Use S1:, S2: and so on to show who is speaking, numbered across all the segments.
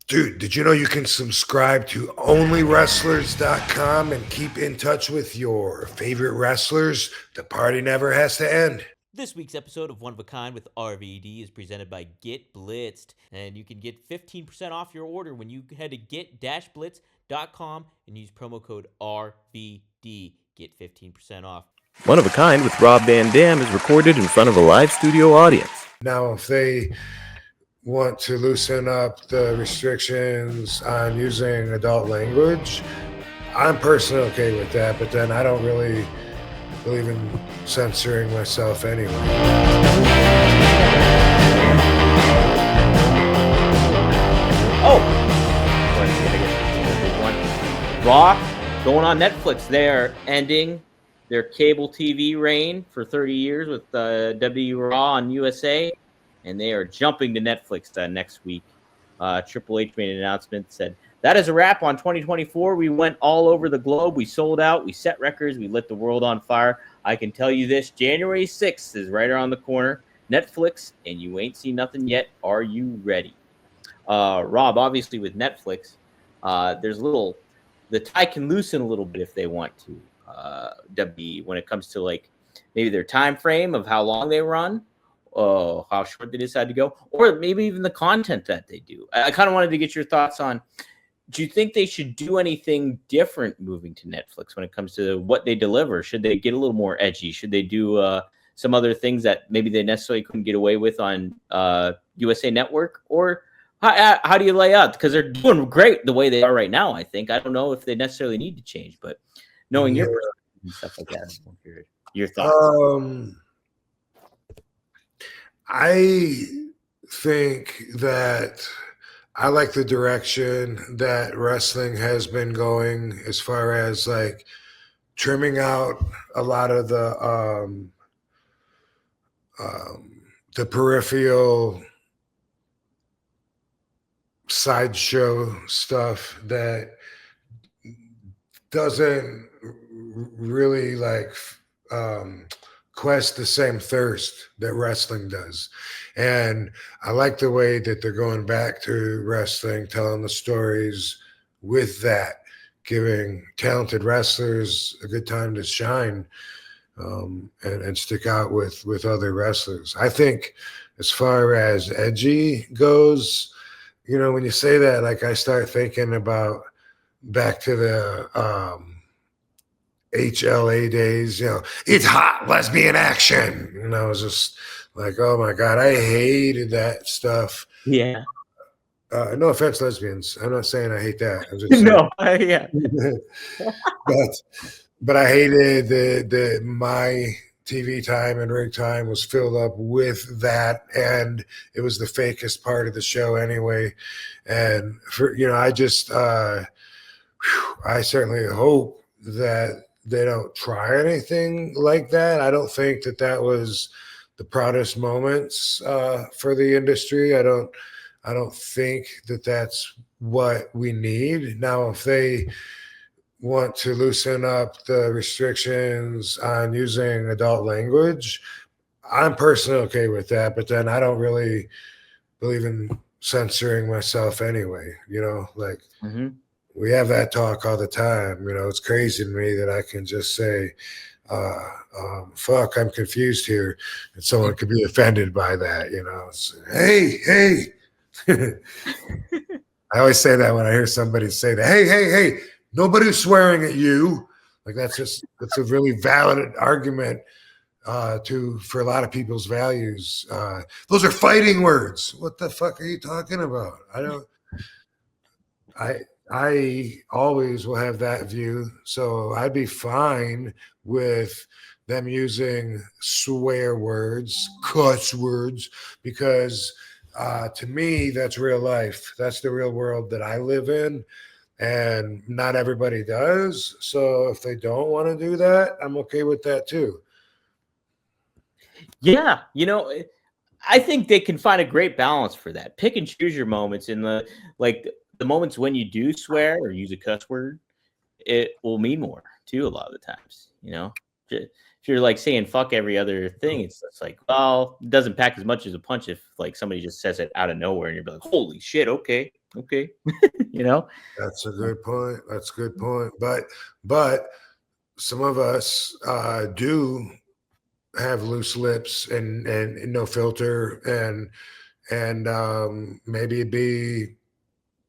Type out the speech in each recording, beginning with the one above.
S1: Dude, did you know you can subscribe to onlywrestlers.com and keep in touch with your favorite wrestlers? The party never has to end.
S2: This week's episode of One of a Kind with RVD is presented by Get Blitzed, and you can get 15% off your order when you head to get-blitz.com and use promo code RVD. Get 15% off.
S3: One of a Kind with Rob Van Dam is recorded in front of a live studio audience.
S1: Now, if they want to loosen up the restrictions on using adult language, I'm personally okay with that, but then I don't really believe in censoring myself anyway.
S4: Raw going on Netflix. They're ending their cable TV reign for 30 years with WWE Raw on USA, and they are jumping to Netflix next week. Triple H made an announcement, said, "That is a wrap on 2024. We went all over the globe. We sold out. We set records. We lit the world on fire. I can tell you this, January 6th is right around the corner. Netflix, and you ain't seen nothing yet. Are you ready?" Rob, obviously with Netflix, there's the tie can loosen a little bit if they want to. WWE, when it comes to like maybe their time frame of how long they run, how short they decide to go, or maybe even the content that they do. I kind of wanted to get your thoughts on, do you think they should do anything different moving to Netflix when it comes to what they deliver? Should they get a little more edgy? Should they do some other things that maybe they necessarily couldn't get away with on USA Network? Or how do you lay out? Because they're doing great the way they are right now, I think. I don't know if they necessarily need to change, but knowing your perspective and stuff like that, your thoughts.
S1: I think that I like the direction that wrestling has been going as far as like trimming out a lot of the peripheral sideshow stuff that doesn't really like quest the same thirst that wrestling does. And I like the way that they're going back to wrestling, telling the stories with that, giving talented wrestlers a good time to shine, and stick out with other wrestlers. I think as far as edgy goes, you know, when you say that, like I start thinking about back to the HLA days, you know, it's hot lesbian action. And I was just like, oh my God, I hated that stuff.
S4: Yeah.
S1: No offense, lesbians. I'm not saying I hate that. I'm just saying.
S4: No, yeah.
S1: but I hated the my TV time and ring time was filled up with that, and it was the fakest part of the show anyway. And for I just I certainly hope that they don't try anything like that. I don't think that was the proudest moments for the industry. I don't think that that's what we need. Now, if they want to loosen up the restrictions on using adult language, I'm personally okay with that, but then I don't really believe in censoring myself anyway. We have that talk all the time. It's crazy to me that I can just say, fuck, I'm confused here. And someone could be offended by that, hey. I always say that when I hear somebody say that, hey, nobody's swearing at you. Like that's a really valid argument for a lot of people's values. Those are fighting words. What the fuck are you talking about? I always will have that view. So I'd be fine with them using swear words, cuss words, because to me, that's real life. That's the real world that I live in. And not everybody does. So if they don't want to do that, I'm okay with that too.
S4: Yeah. I think they can find a great balance for that. Pick and choose your moments in the moments when you do swear or use a cuss word, it will mean more too a lot of the times, If you're like saying fuck every other thing, it's like, well, it doesn't pack as much as a punch if like somebody just says it out of nowhere and you're like, holy shit, okay. Okay. You know?
S1: That's a good point. That's a good point. But some of us do have loose lips and no filter and maybe it'd be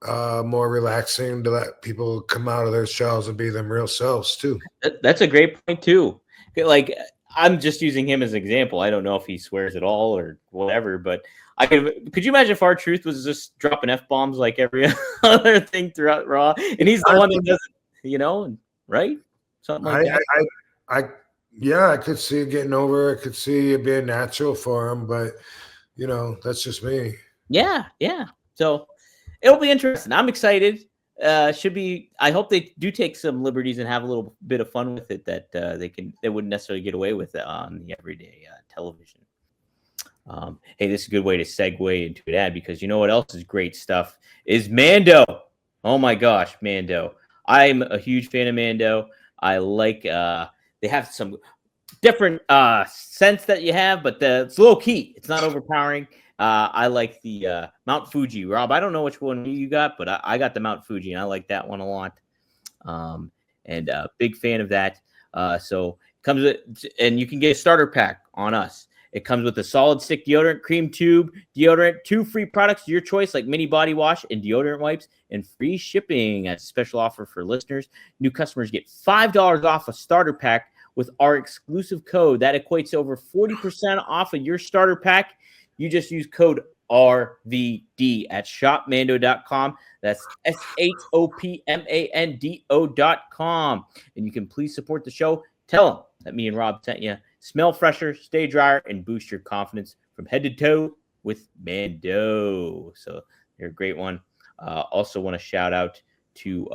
S1: more relaxing to let people come out of their shells and be them real selves too.
S4: That's a great point too. Like I'm just using him as an example. I don't know if he swears at all or whatever, but could you imagine if our truth was just dropping F-bombs like every other thing throughout Raw? And he's the one that doesn't, you know, right? Something like that.
S1: Yeah, I could see it getting over. I could see it being natural for him, but you know, that's just me.
S4: Yeah. So it'll be interesting. I'm excited. Should be. I hope they do take some liberties and have a little bit of fun with it that they wouldn't necessarily get away with it on the everyday television. Hey, this is a good way to segue into an ad because you know what else is great stuff is Mando. Oh my gosh, Mando! I'm a huge fan of Mando. I like they have some different sense that you have, but it's low key. It's not overpowering. I like the Mount Fuji. Rob, I don't know which one you got, but I got the Mount Fuji, and I like that one a lot. And big fan of that. So it comes with, and you can get a starter pack on us. It comes with a solid stick deodorant, cream tube deodorant, 2 free products of your choice, like mini body wash and deodorant wipes, and free shipping as a special offer for listeners. New customers get $5 off a starter pack with our exclusive code. That equates to over 40% off of your starter pack. You just use code RVD at shopmando.com. That's shopmando.com. And you can please support the show. Tell them that me and Rob sent you. Smell fresher, stay drier, and boost your confidence from head to toe with Mando. So they're a great one. Also want to shout out to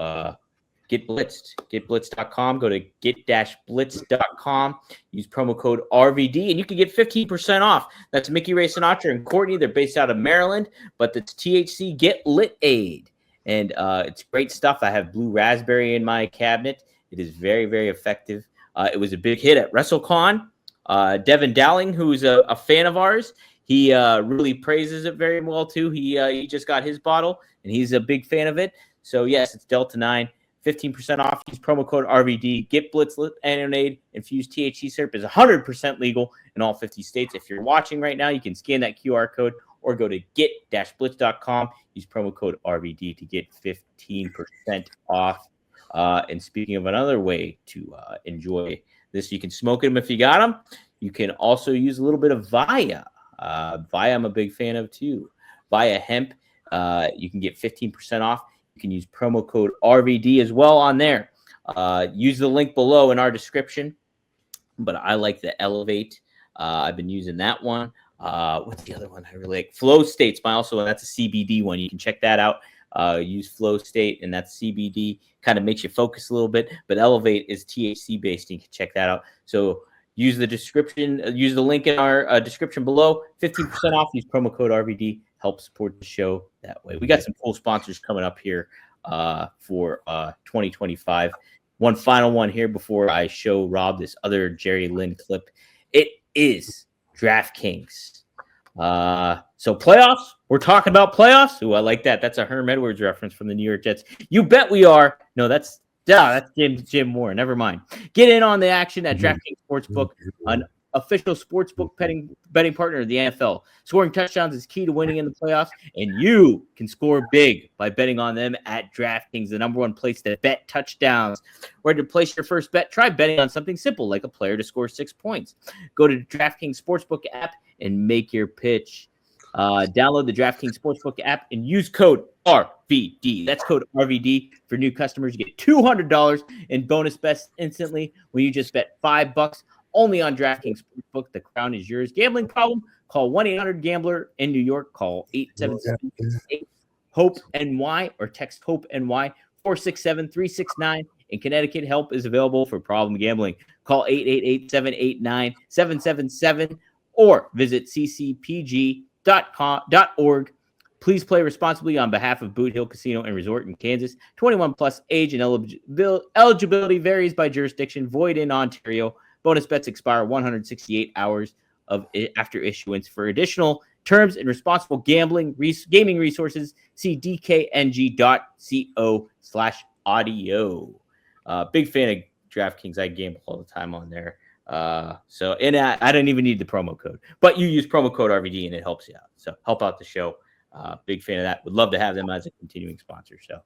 S4: Get Blitzed. GetBlitzed.com. Go to get-blitz.com. Use promo code RVD, and you can get 15% off. That's Mickey Ray Sinatra and Courtney. They're based out of Maryland, but it's THC Get Lit Aid. And it's great stuff. I have blue raspberry in my cabinet. It is very, very effective. It was a big hit at WrestleCon. Devin Dowling, who's a fan of ours, he really praises it very well, too. He just got his bottle, and he's a big fan of it. So, yes, it's Delta 9. 15% off. Use promo code RVD. Get Blitz Anonade infused THC syrup is 100% legal in all 50 states. If you're watching right now, you can scan that QR code or go to get-blitz.com. Use promo code RVD to get 15% off. And speaking of another way to enjoy this, you can smoke them if you got them. You can also use a little bit of Via. Via I'm a big fan of too. Via Hemp. You can get 15% off. You can use promo code RVD as well on there. Use the link below in our description. But I like the Elevate. I've been using that one. What's the other one I really like? Flow State's that's a CBD one. You can check that out. Use Flow State, and that's CBD. Kind of makes you focus a little bit. But Elevate is THC based. You can check that out. So use the description. Use the link in our description below. 15% off. Use promo code RVD. Help support the show that way. We got some cool sponsors coming up here for 2025. One final one here before I show Rob this other Jerry Lynn clip. It is DraftKings. So playoffs. We're talking about playoffs. Ooh, I like that. That's a Herm Edwards reference from the New York Jets. You bet we are. No, that's Jim Moore. Never mind. Get in on the action at DraftKings Sportsbook, an official sportsbook betting partner of the NFL. Scoring touchdowns is key to winning in the playoffs, and you can score big by betting on them at DraftKings, the number one place to bet touchdowns. Where to place your first bet? Try betting on something simple like a player to score 6 points. Go to the DraftKings Sportsbook app and make your pitch. Download the DraftKings Sportsbook app and use code RVD. That's code RVD for new customers. You get $200 in bonus bets instantly when you just bet $5 only on DraftKings Sportsbook. The crown is yours. Gambling problem? Call 1-800-GAMBLER. In New York, call 877-HOPE-NY or text HOPE-NY 467-369. In Connecticut, help is available for problem gambling. Call 888-789-777 or visit ccpg.org. Please play responsibly on behalf of Boot Hill Casino and Resort in Kansas. 21 plus age and eligibility varies by jurisdiction. Void in Ontario. Bonus bets expire 168 hours after issuance. For additional terms and responsible gaming resources. See dkng.co/audio. Big fan of DraftKings. I gamble all the time on there. I don't even need the promo code, but you use promo code RVD and it helps you out. So help out the show. Big fan of that. Would love to have them as a continuing sponsor. So